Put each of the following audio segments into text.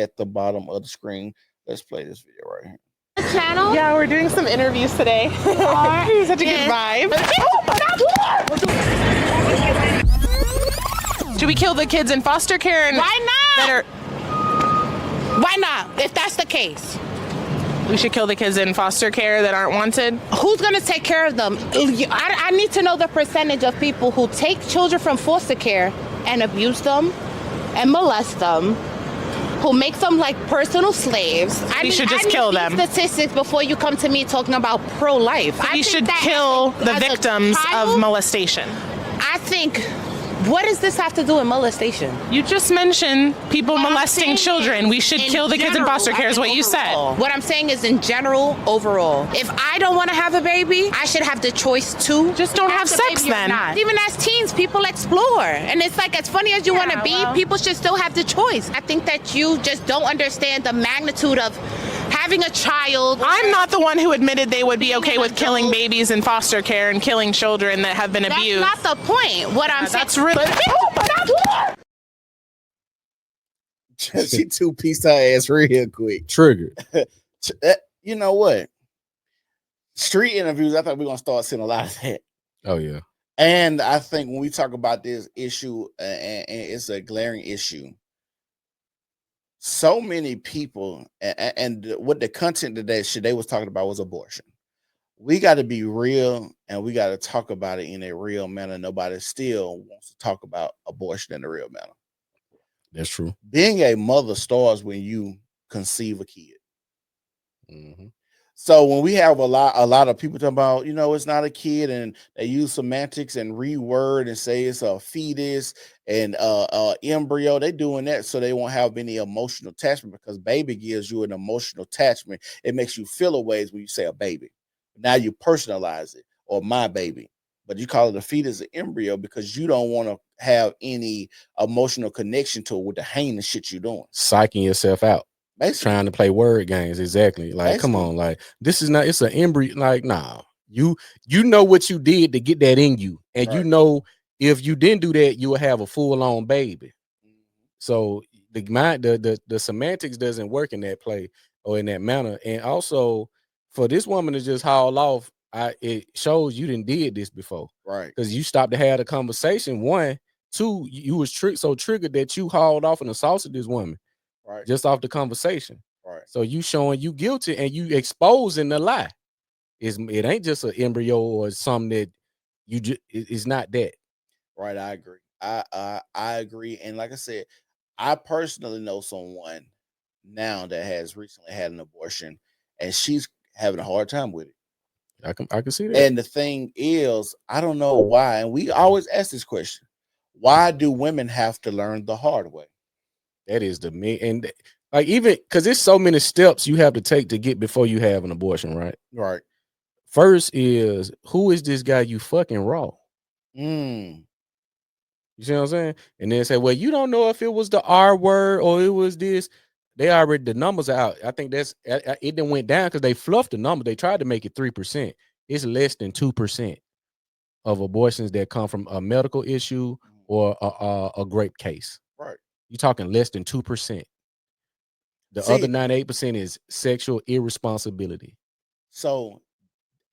at the bottom of the screen. Let's play this video right here. Channel? Yeah, we're doing some interviews today. Such a good vibe. Should we kill the kids in foster care? And Why not? Why not? If that's the case, we should kill the kids in foster care that aren't wanted. who's gonna take care of them? I need to know the percentage of people who take children from foster care and abuse them and molest them, who make them like personal slaves. We should just kill them. Statistics before you come to me talking about pro-life. We should kill the victims of molestation. I think, what does this have to do with molestation? You just mentioned people molesting children. We should kill the kids in foster care is what you said. What I'm saying is in general, overall. If I don't want to have a baby, I should have the choice to. Just don't have the sex baby or then. not. Even as teens, people explore. And it's like, as funny as you want to be, people should still have the choice. I think that you just don't understand the magnitude of having a child. I'm not the one who admitted they would be okay with killing babies in foster care and killing children that have been abused. That's not the point. What I'm saying. That's really. She two-pieced her ass real quick. Triggered. You know what? Street interviews, I thought we are going to start seeing a lot of that. Oh, yeah. And I think when we talk about this issue, and it's a glaring issue, so many people, and what the content today they was talking about was abortion. We got to be real, and we got to talk about it in a real manner. Nobody still wants to talk about abortion in a real manner. That's true. Being a mother starts when you conceive a kid. Mm-hmm. So when we have a lot of people talking about, it's not a kid, and they use semantics and reword and say it's a fetus and embryo, they doing that so they won't have any emotional attachment, because baby gives you an emotional attachment. It makes you feel a ways when you say a baby. Now you personalize it, or my baby, but you call it a fetus, an embryo, because you don't want to have any emotional connection to it with the heinous shit you're doing. Psyching yourself out. Basically. Trying to play word games. Exactly. Like, Basically. Come on. Like, this is not, it's an embryo. Like, nah. You know what you did to get that in you. And Right. You know, if you didn't do that, you will have a full-on baby. So the semantics doesn't work in that play or in that manner. And also, for this woman to just haul off, it shows you didn't did this before. Right. Because you stopped to have a conversation. One, two, you was so triggered that you hauled off and assaulted this woman. Right. Just off the conversation. Right. So you showing you guilty and you exposing the lie. It ain't just an embryo or something that it's not that. Right. I agree. I agree. And like I said, I personally know someone now that has recently had an abortion, and she's having a hard time with it. I can see that. And the thing is, I don't know why. And we always ask this question: why do women have to learn the hard way? That is the me, and like, even because there's so many steps you have to take to get before you have an abortion, right? Right. First is, who is this guy you fucking raw? You see what I'm saying? And then say, well, you don't know if it was the R word or it was this. They already, the numbers are out. I think it then went down because they fluffed the number. They tried to make it 3%. It's less than 2% of abortions that come from a medical issue or a grape case. Right. You're talking less than 2%. The other 98% is sexual irresponsibility. So,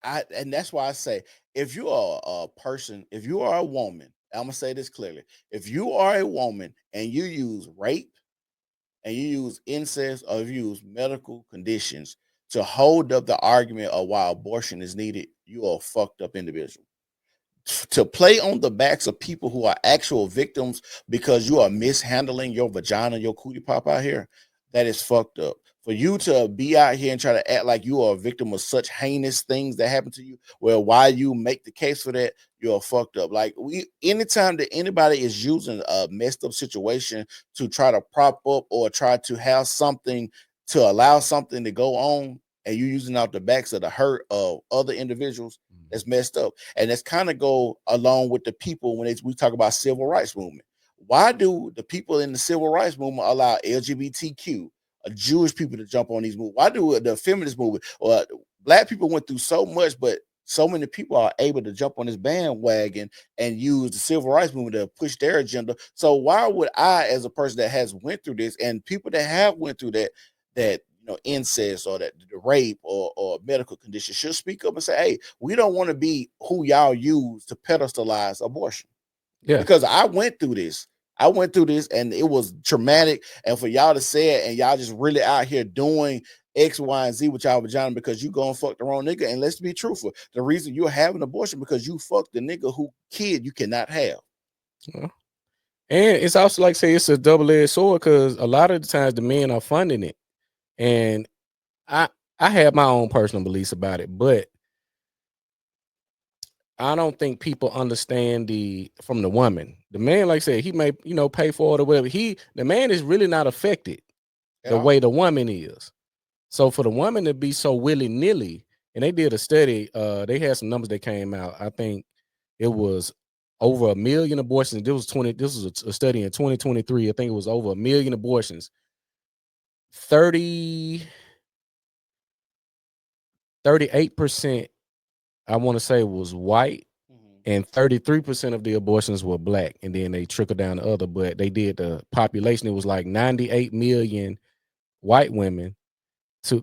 and that's why I say, if you are a person, if you are a woman, I'm gonna say this clearly: if you are a woman and you use rape, and you use incest, or you use medical conditions to hold up the argument of why abortion is needed, you are a fucked up individual. To play on the backs of people who are actual victims because you are mishandling your vagina, your cootie pop out here, that is fucked up. For you to be out here and try to act like you are a victim of such heinous things that happen to you, well, why you make the case for that, you're fucked up. Like, anytime that anybody is using a messed up situation to try to prop up or try to have something to allow something to go on, and you using out the backs of the hurt of other individuals, that's messed up. And that's kind of go along with the people when we talk about civil rights movement. Why do the people in the civil rights movement allow LGBTQ, Jewish people to jump on these moves? Why do the feminist movement or black people went through so much, but so many people are able to jump on this bandwagon and use the civil rights movement to push their agenda. So why would I, as a person that has went through this, and people that have went through that incest or that the rape or medical condition, should speak up and say, hey, we don't want to be who y'all use to pedestalize abortion. Yeah. Because I went through this. And it was traumatic. And for y'all to say it, and y'all just really out here doing X, Y, and Z with y'all vagina because you go and fuck the wrong nigga. And let's be truthful. The reason you're having abortion because you fucked the nigga who kid you cannot have. Yeah. And it's also like say it's a double-edged sword because a lot of the times the men are funding it. And I have my own personal beliefs about it, but I don't think people understand from the woman. The man, like I said, he may, pay for it or whatever. The man is really not affected the way the woman is. So for the woman to be so willy-nilly, and they did a study, they had some numbers that came out. I think it was over 1 million abortions. This was a study in 2023. I think it was over 1 million abortions. 38%, I want to say, was white, and 33% of the abortions were black, and then they trickled down the other. But they did the population; it was like 98 million white women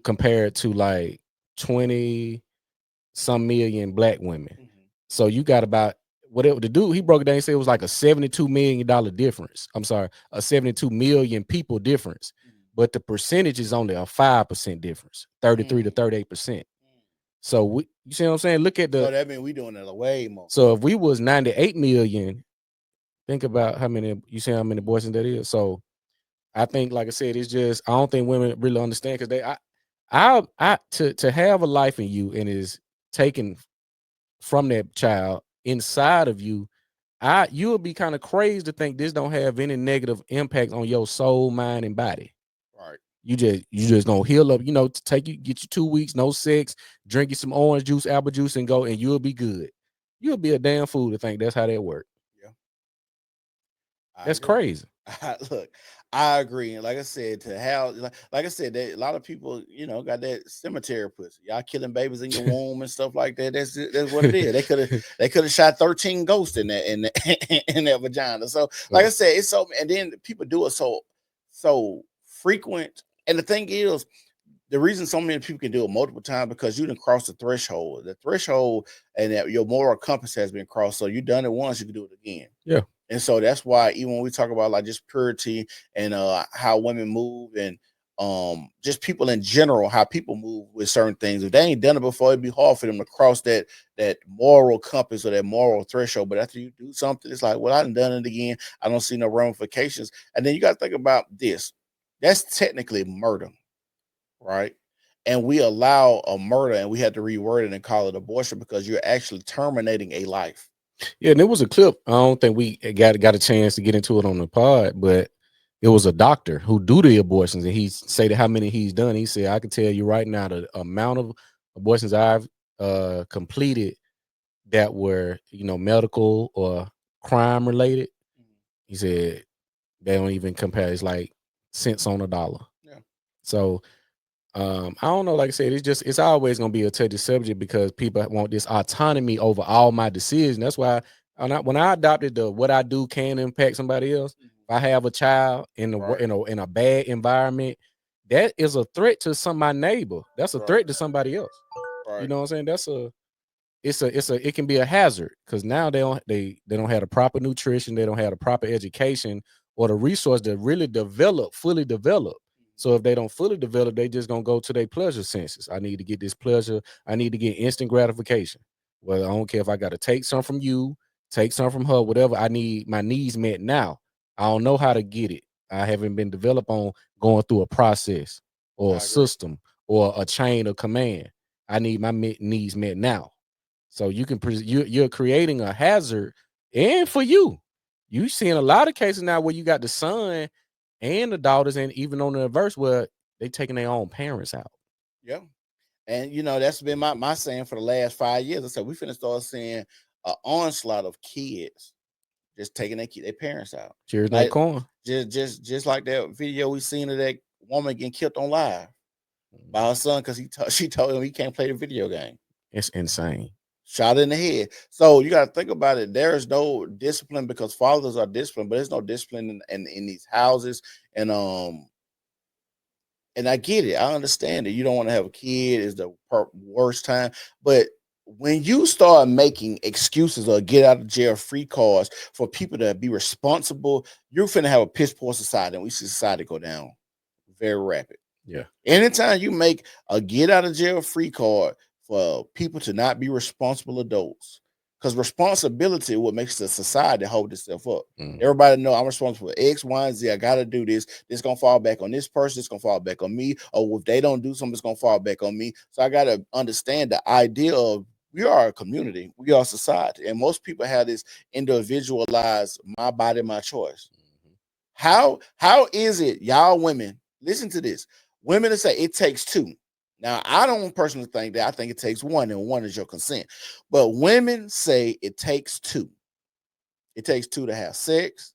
compared to like 20-some million black women. So you got about whatever the dude he broke it down. He said it was like a $72 million difference. I'm sorry, a 72 million people difference, but the percentage is only a 5% difference, 33 to 38%. So you see what I'm saying? Look at So that means we doing it way more. So if we was 98 million, think about how many abortions that is. So I think, like I said, it's just I don't think women really understand because to have a life in you and is taken from that child inside of you, you would be kind of crazy to think this don't have any negative impact on your soul, mind, and body. Right. You just gonna heal up, get you 2 weeks, no sex, drink you some orange juice, apple juice, and go, and you'll be good. You'll be a damn fool to think that's how that works. Yeah. That's crazy. Look, I agree. And like I said, to have like I said, a lot of people, got that cemetery pussy. Y'all killing babies in your womb and stuff like that. That's what it is. They could have shot 13 ghosts in that in that vagina. So like I said, it's so, and then people do it so frequent. And the thing is, the reason so many people can do it multiple times because you didn't cross the threshold. The threshold and that your moral compass has been crossed. So you done it once, you can do it again. Yeah. And so that's why even when we talk about like just purity and how women move and just people in general, how people move with certain things, if they ain't done it before, it'd be hard for them to cross that moral compass or that moral threshold. But after you do something, it's like, well, I done it again. I don't see no ramifications. And then you got to think about this. That's technically murder, right? And we allow a murder and we had to reword it and call it abortion because you're actually terminating a life. Yeah, and there was a clip. I don't think we got a chance to get into it on the pod, but it was a doctor who do the abortions, and he said how many he's done. He said, I can tell you right now the amount of abortions I've completed that were, medical or crime related. He said they don't even compare. It's like cents on a dollar. Yeah. So I don't know. Like I said, it's always gonna be a touchy subject because people want this autonomy over all my decisions. That's why when I adopted what I do can impact somebody else. If I have a child in a bad environment, that is a threat to my neighbor. That's a threat to somebody else. Right. You know what I'm saying? It can be a hazard because now they don't have the proper nutrition, they don't have the proper education or the resource to really fully develop. So if they don't fully develop, they just gonna go to their pleasure senses. I need to get this pleasure. I need to get instant gratification. Well, I don't care if I got to take some from you, take some from her, whatever. I need my needs met now. I don't know how to get it. I haven't been developed on going through a process or a system or a chain of command. I need my needs met now. So you're creating a hazard, and for you seeing a lot of cases now where you got the son and the daughters, and even on the reverse where they taking their own parents out. Yeah. And that's been my saying for the last 5 years. I said we finna start seeing an onslaught of kids just taking their parents out. Cheers, like, no corn. Just like that video we seen of that woman getting killed on live by her son because she told him he can't play the video game. It's insane. shot in the head. So you got to think about it. There is no discipline because fathers are disciplined, but there's no discipline in these houses. And I get it. I understand it. You don't want to have a kid. Is the worst time. But when you start making excuses or get out of jail free cards for people to be responsible, you're finna have a piss poor society, and we see society go down very rapid. Yeah. Anytime you make a get out of jail free card for people to not be responsible adults, because responsibility what makes the society hold itself up. Everybody know I'm responsible for X, Y, and Z. I gotta do this. This gonna fall back on this person. It's gonna fall back on me. Or if they don't do something, it's gonna fall back on me. So I gotta understand the idea of we are a community, we are a society, and most people have this individualized my body, my choice. How is it, y'all women? Listen to this. Women that say it takes two. Now, I don't personally think that. I think it takes one, and one is your consent. But women say it takes two. It takes two to have sex.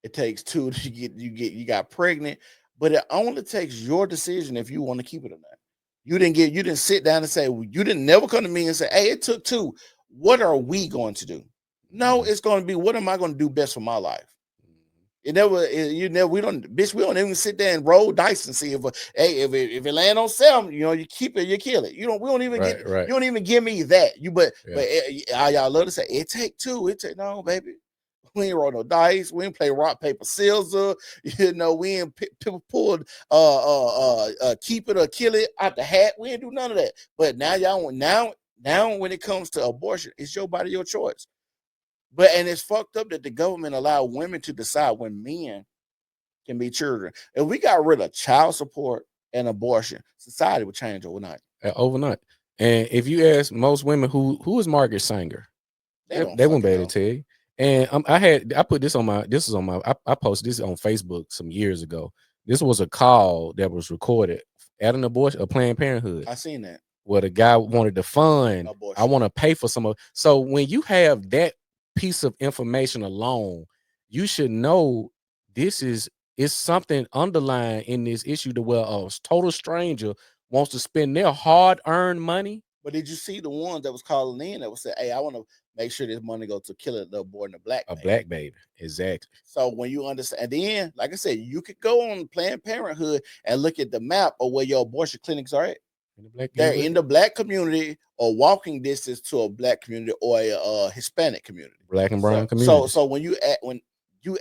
It takes two to you got pregnant. But it only takes your decision if you want to keep it or not. You didn't sit down and say, you didn't never come to me and say, hey, it took two. What are we going to do? No, it's going to be, what am I going to do best for my life? We don't even sit there and roll dice and see if it land on 7, you keep it, you kill it. We don't even you don't even give me that. But y'all love to say it take two. No, baby. We ain't roll no dice. We ain't play rock, paper, scissors. We ain't people pulled keep it or kill it out the hat. We ain't do none of that. But now when it comes to abortion, it's your body, your choice. And it's fucked up that the government allow women to decide when men can be children. If we got rid of child support and abortion, society would change overnight. Overnight. And if you ask most women who is Margaret Sanger, they wouldn't be able to tell you. And I put this on my I posted this on Facebook some years ago. This was a call that was recorded at an abortion, a Planned Parenthood. I seen that. Where the guy wanted to fund abortion. I want to pay for some of. So when you have that piece of information alone, you should know this is something underlying in this issue to where a total stranger wants to spend their hard-earned money. But did you see the ones that was calling in that was saying, hey, I want to make sure this money goes to killing the aborting a black baby. Exactly. So when you understand, and then, like I said, you could go on Planned Parenthood and look at the map of where your abortion clinics are at. They're in the black community or walking distance to a black community or a Hispanic community, black and brown community. So when you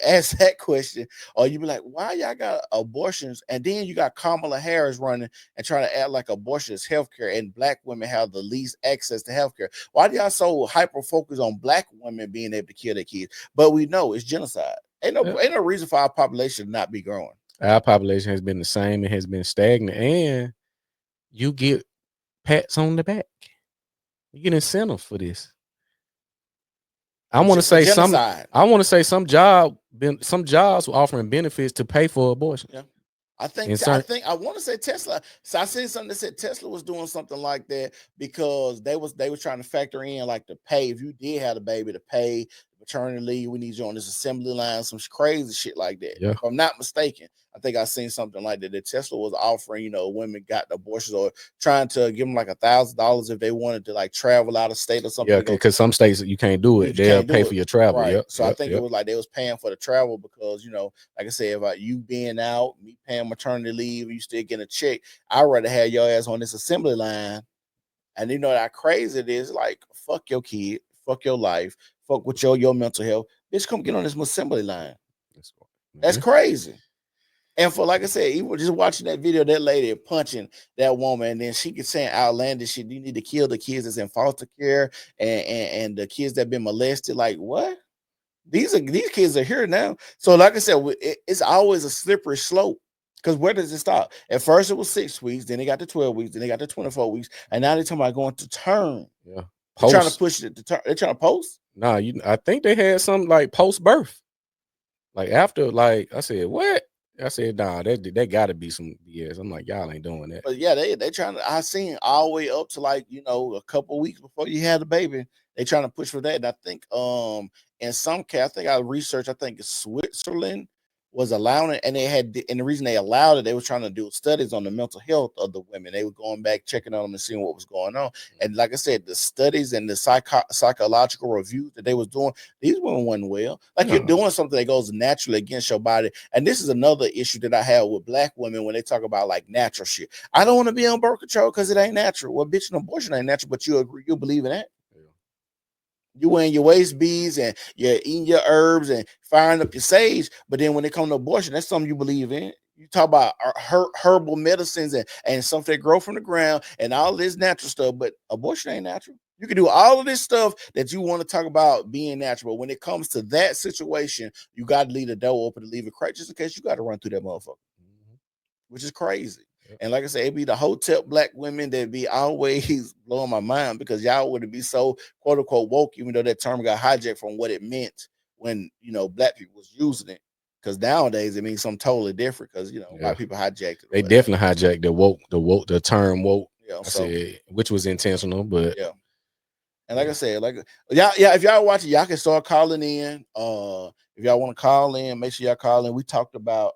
ask that question, or you be like, why y'all got abortions? And then you got Kamala Harris running and trying to act like abortion is healthcare, and black women have the least access to healthcare. Why do y'all so hyper focus on black women being able to kill their kids? But we know it's genocide. Ain't no reason for our population to not be growing. Our population has been the same. It has been stagnant, and you get pats on the back. You get incentive for this. I want to say some jobs were offering benefits to pay for abortion. Yeah. I want to say Tesla. So I seen something that said Tesla was doing something like that because they was trying to factor in like the pay. If you did have a baby, to pay maternity leave, we need you on this assembly line, some crazy shit like that. Yeah. If I'm not mistaken, I think I seen something like that. That Tesla was offering, women got abortions or trying to give them like $1,000 if they wanted to like travel out of state or something. Yeah, because some states you can't do it. They'll pay for your travel. Right. Yep. So I think it was like they was paying for the travel because, like I said, if you being out, me paying maternity leave, you still getting a check, I'd rather have your ass on this assembly line. And how crazy it is, like, fuck your kid, fuck your life, fuck with your mental health. Bitch, come get on this assembly line. That's crazy. And for, like I said, even just watching that video, that lady punching that woman, and then she could say outlandish shit. You need to kill the kids that's in foster care and the kids that been molested. Like, what? These kids are here now. So, like I said, it's always a slippery slope. Because where does it stop? At first, it was 6 weeks. Then they got to 12 weeks. Then they got to 24 weeks. And now they're talking about going to term. Yeah. They're trying to push it to term. They're trying to post? Nah, I think they had something like post-birth. Like after, like, I said, what? I said, nah, that got to be some BS. I'm like, y'all ain't doing that. But yeah, they trying to, I seen all the way up to like, a couple weeks before you had a baby. They trying to push for that. And I think in some case, I think it's Switzerland. was allowing it, and the reason they allowed it, they were trying to do studies on the mental health of the women. They were going back, checking on them and seeing what was going on. And like I said, the studies and the psychological reviews that they was doing, these women wasn't well. Like you're doing something that goes naturally against your body. And this is another issue that I have with black women when they talk about like natural shit. I don't want to be on birth control because it ain't natural. Well, bitch, an abortion ain't natural, but you agree, you believe in that. You wearing your waist beads and you're eating your herbs and firing up your sage, but then when it comes to abortion, that's something you believe in. You talk about herbal medicines and something that grow from the ground and all this natural stuff, but abortion ain't natural. You can do all of this stuff that you want to talk about being natural, but when it comes to that situation, you got to leave the door open to leave it cracked just in case you got to run through that motherfucker, which is crazy. And like I said, it be the hotel black women that be always blowing my mind because y'all wouldn't be so quote unquote woke, even though that term got hijacked from what it meant when black people was using it. Because nowadays it means something totally different because white people hijacked it. They definitely hijacked the term woke. Yeah, which was intentional, but yeah. And like I said, if y'all watching, y'all can start calling in. If y'all want to call in, make sure y'all call in. We talked about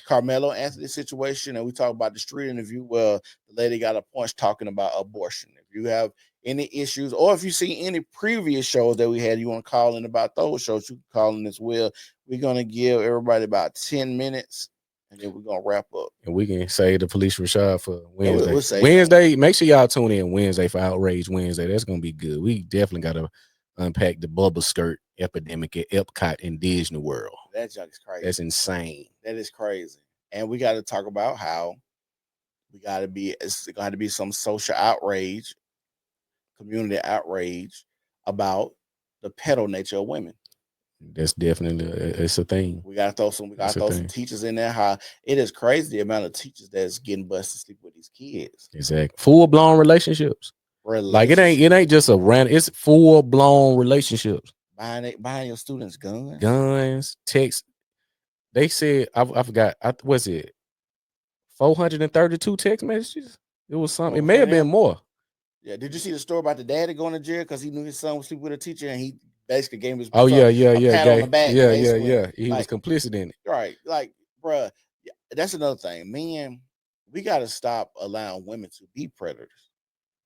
Carmelo Anthony situation, and we talked about the street interview where the lady got a punch talking about abortion. If you have any issues, or if you see any previous shows that we had, you want to call in about those shows, you can call in as well. We're gonna give everybody about 10 minutes, and then we're gonna wrap up. And we can say the Police Rashad for Wednesday. Yeah, we'll say Wednesday, make sure y'all tune in Wednesday for Outrage Wednesday. That's gonna be good. We definitely gotta unpack the bubble skirt epidemic at Epcot in Disney World. That junk is crazy. That's insane. That is crazy. And we got to talk about how it's got to be some social outrage, community outrage about the pedo nature of women. That's definitely it's a thing. We gotta throw some teachers in there. How it is crazy the amount of teachers that's getting busted sleep with these kids. Exactly. Full-blown relationships. Like it ain't just a random, it's full-blown relationships. Buying your students guns, text. They said I forgot. Was it 432 text messages? It was something. It may have been more. Yeah. Did you see the story about the daddy going to jail because he knew his son was sleeping with a teacher and he basically gave him his pat on the back? Yeah. He was complicit in it. Right. Like, bruh, that's another thing. Man, we got to stop allowing women to be predators.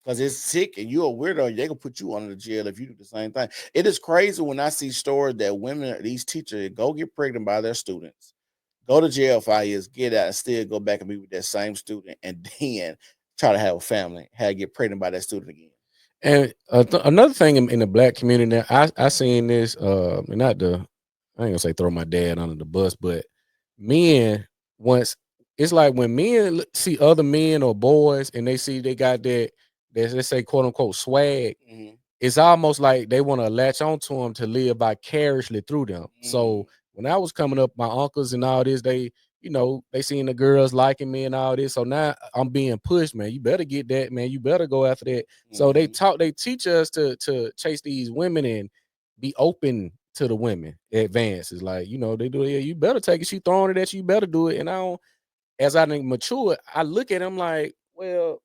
Because it's sick and you're a weirdo, they gonna put you under the jail if you do the same thing. It is crazy when I see stories that women, these teachers, go get pregnant by their students, go to jail 5 years, get out, and still go back and be with that same student, and then try to have a family, get pregnant by that student again. And another thing in the black community, I seen this. I ain't gonna say throw my dad under the bus, but men once it's like when men see other men or boys and they see they got that. Let's say quote unquote swag, it's almost like they want to latch onto them to live vicariously through them. So when I was coming up, my uncles and all this, they seen the girls liking me and all this. So now I'm being pushed, man. You better get that, man. You better go after that. So they teach us to chase these women and be open to the women. Advances, like they do it. Yeah, you better take it. She throwing it at you. You better do it. And as I mature, I look at them like, well.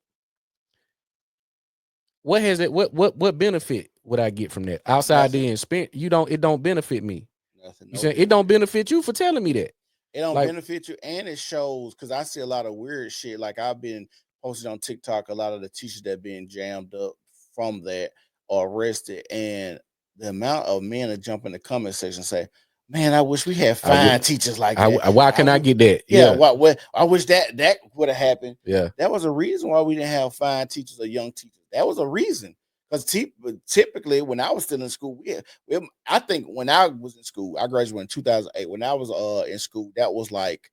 What has it? What benefit would I get from that outside the expense? It don't benefit me. Nothing. You saying it don't benefit you for telling me that? It don't benefit you, and it shows because I see a lot of weird shit. Like I've been posted on TikTok, a lot of the teachers that being jammed up from that or arrested, and the amount of men that jump in the comment section and say, "Man, I wish we had fine teachers like that." Why can I get that? Yeah. I wish that would have happened. Yeah, that was a reason why we didn't have fine teachers or young teachers. That was a reason. Because typically, when I was still in school, I think when I was in school, I graduated in 2008. When I was in school, that was like,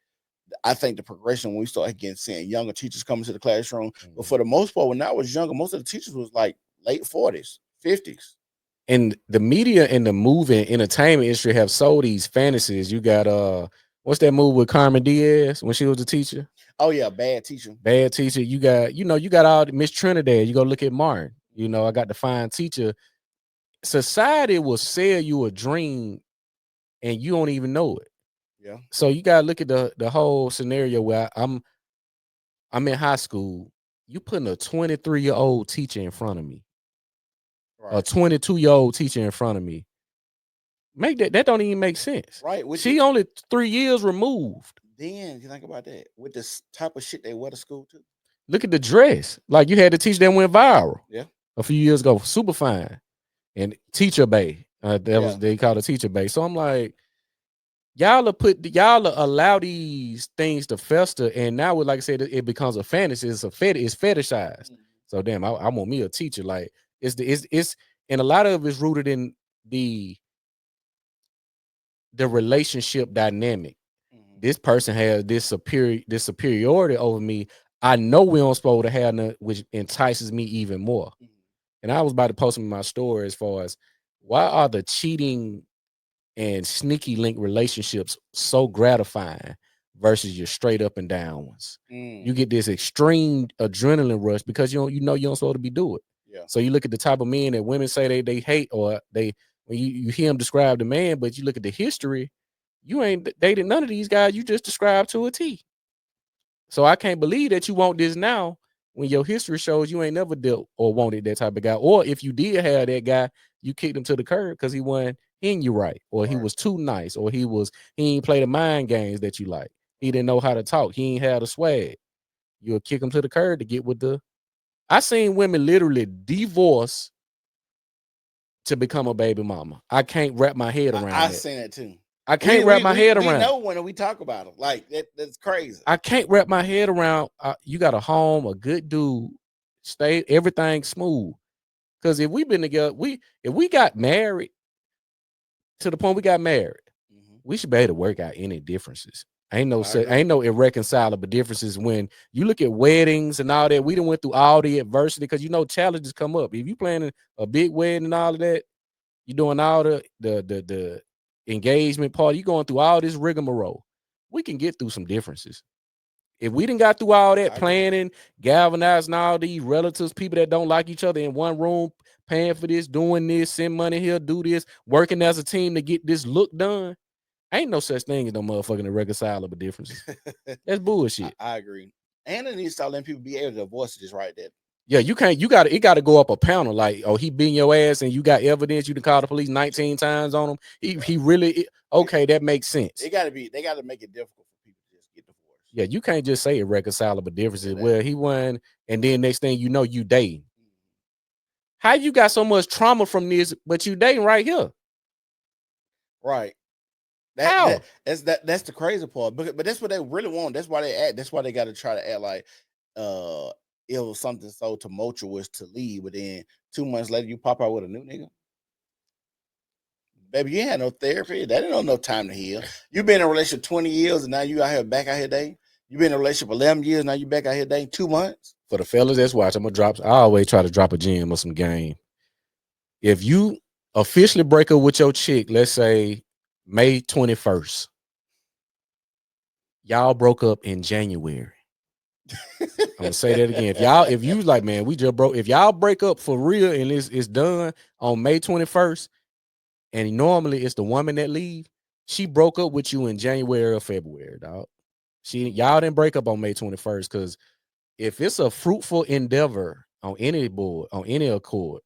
I think the progression when we started seeing younger teachers coming to the classroom. But for the most part, when I was younger, most of the teachers was like late 40s, 50s. And the media and the movie and entertainment industry have sold these fantasies. You got what's that movie with Carmen Diaz when she was a teacher? Oh yeah, Bad Teacher. Bad Teacher. You got you got all the Miss Trinidad. You go look at Martin. I got the fine teacher. Society will sell you a dream and you don't even know it. Yeah. So you gotta look at the whole scenario where I'm in high school. You putting a 23-year-old teacher in front of me. Right. A 22-year-old teacher in front of me. Make that don't even make sense. Right. She only 3 years removed. Then you think about that with this type of shit they wear to school too. Look at the dress. Like you had to teach that went viral. Yeah. A few years ago, super fine. And Teacher Bay. Was they called it Teacher Bay. So I'm like, y'all allow these things to fester, and now with, like I said, it becomes a fantasy. It's fetishized. So damn, I want me a teacher. Like it's and a lot of it's rooted in the relationship dynamic. This person has this superiority over me. I know we don't supposed to have none, which entices me even more. And I was about to post in my story as far as why are the cheating and sneaky link relationships so gratifying versus your straight up and down ones. You get this extreme adrenaline rush because you don't supposed to be doing it. Yeah. So you look at the type of men that women say they hate, or when you hear them describe the man, but you look at the history, you ain't dated none of these guys you just described to a T. So I can't believe that you want this now when your history shows you ain't never dealt or wanted that type of guy. Or if you did have that guy, you kicked him to the curb because he wasn't in you right, or he was too nice, or he ain't play the mind games that you like. He didn't know how to talk. He ain't had a swag. You'll kick him to the curb to get with the. I seen women literally divorce to become a baby mama. I can't wrap my head around I that. seen that too. I can't wrap my head around. We know when we talk about them. Like that's crazy. I can't wrap my head around. You got a home, a good dude, stay everything smooth. Because if we've been together, if we got married to the point we got married, we should be able to work out any differences. Ain't no irreconcilable differences when you look at weddings and all that. We done went through all the adversity because challenges come up. If you planning a big wedding and all of that, you doing all the engagement party, you going through all this rigmarole. We can get through some differences. If we done got through all that planning, galvanizing all these relatives, people that don't like each other in one room, paying for this, doing this, send money here, do this, working as a team to get this look done. Ain't no such thing as no motherfucking irreconcilable differences. That's bullshit. I agree. And it needs to start letting people be able to voice this right there. Yeah, you can't. It got to go up a panel. Like, oh, he beating your ass, and you got evidence. You can call the police 19 times on him. He really okay. That makes sense. They got to make it difficult for people to just get divorced. Yeah, you can't just say irreconcilable differences. Well, he won, and then next thing you know, you dating. How you got so much trauma from this, but you dating right here? Right. How? That's the crazy part. But that's what they really want. That's why they act. That's why they got to try to act like it was something so tumultuous to leave, but then 2 months later you pop out with a new nigga. Baby, you ain't had no therapy. That ain't no time to heal. You been in a relationship 20 years and now you back out here dating. You been in a relationship 11 years, now you back out here dating 2 months. For the fellas that's watching, I always try to drop a gem or some game. If you officially break up with your chick, let's say May 21st, y'all broke up in January. I'm gonna say that again. If you like, man, we just broke. If y'all break up for real and it's done on May 21st, and normally it's the woman that leave, she broke up with you in January or February, dog. Y'all didn't break up on May 21st, because if it's a fruitful endeavor on any board, on any accord,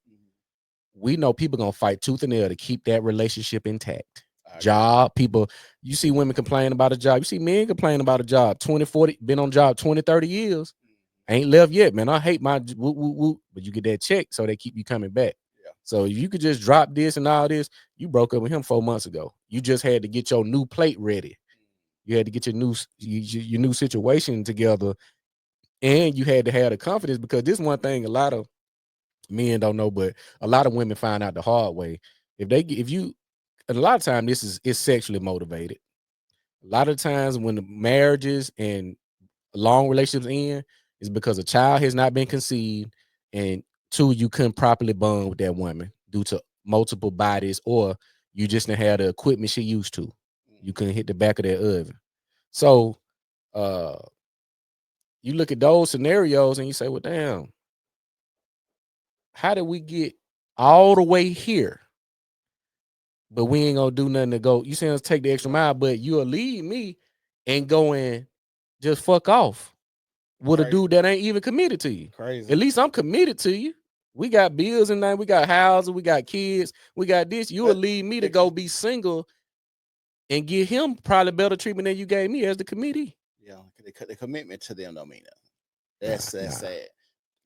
we know people gonna fight tooth and nail to keep that relationship intact. Job, people, you see women complain about a job. You see men complain about a job, 20, 40, been on job 20, 30 years. Ain't left yet, man. I hate my but you get that check, so they keep you coming back. Yeah. So if you could just drop this and all this, you broke up with him 4 months ago. You just had to get your new plate ready. You had to get your new situation together, and you had to have the confidence, because this one thing a lot of men don't know, but a lot of women find out the hard way. A lot of times it's sexually motivated. A lot of times when the marriages and long relationships end, is because a child has not been conceived, and 2, you couldn't properly bond with that woman due to multiple bodies, or you just didn't have the equipment she used to. You couldn't hit the back of that oven. So you look at those scenarios and you say, well, damn, how did we get all the way here? But we ain't gonna do nothing to go. You saying let's take the extra mile, but you'll leave me and go and just fuck off with a dude that ain't even committed to you. Crazy. At least I'm committed to you. We got bills and that. We got houses. We got kids. We got this. You will But leave me to go be single and give him probably better treatment than you gave me as the committee. Yeah, the commitment to them don't mean nothing. That's Nah. sad.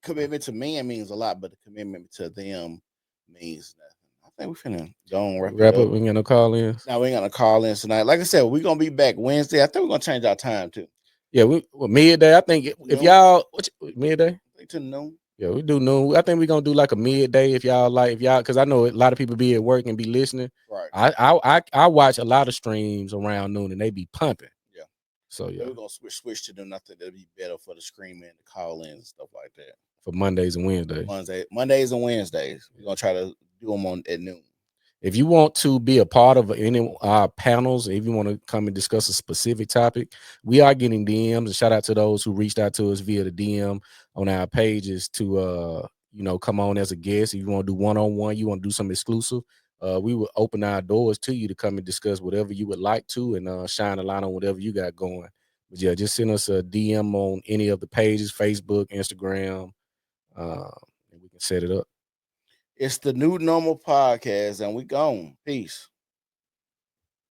Commitment to men means a lot, but the commitment to them means nothing. I think we finna go and Wrap up. We ain't got no call in. Now we ain't gonna call in tonight. Like I said, we're gonna be back Wednesday. I think we're gonna change our time too. Yeah, midday. I think if Noon. y'all midday. To noon. Yeah, we do noon. I think we're gonna do like a midday if y'all because I know a lot of people be at work and be listening. Right. I watch a lot of streams around noon and they be pumping. Yeah. So yeah, we're gonna switch to them. I think that'll be better for the screaming, the call in and stuff like that. For Mondays and Wednesdays. Mondays and Wednesdays. We're gonna try to do them at noon. If you want to be a part of any of our panels, if you want to come and discuss a specific topic, we are getting DMs. And shout out to those who reached out to us via the DM on our pages to come on as a guest. If you want to do one-on-one, you want to do something exclusive, we will open our doors to you to come and discuss whatever you would like to and shine a light on whatever you got going. But yeah, just send us a DM on any of the pages, Facebook, Instagram, and we can set it up. It's the New Normal Podcast, and we gone. Peace.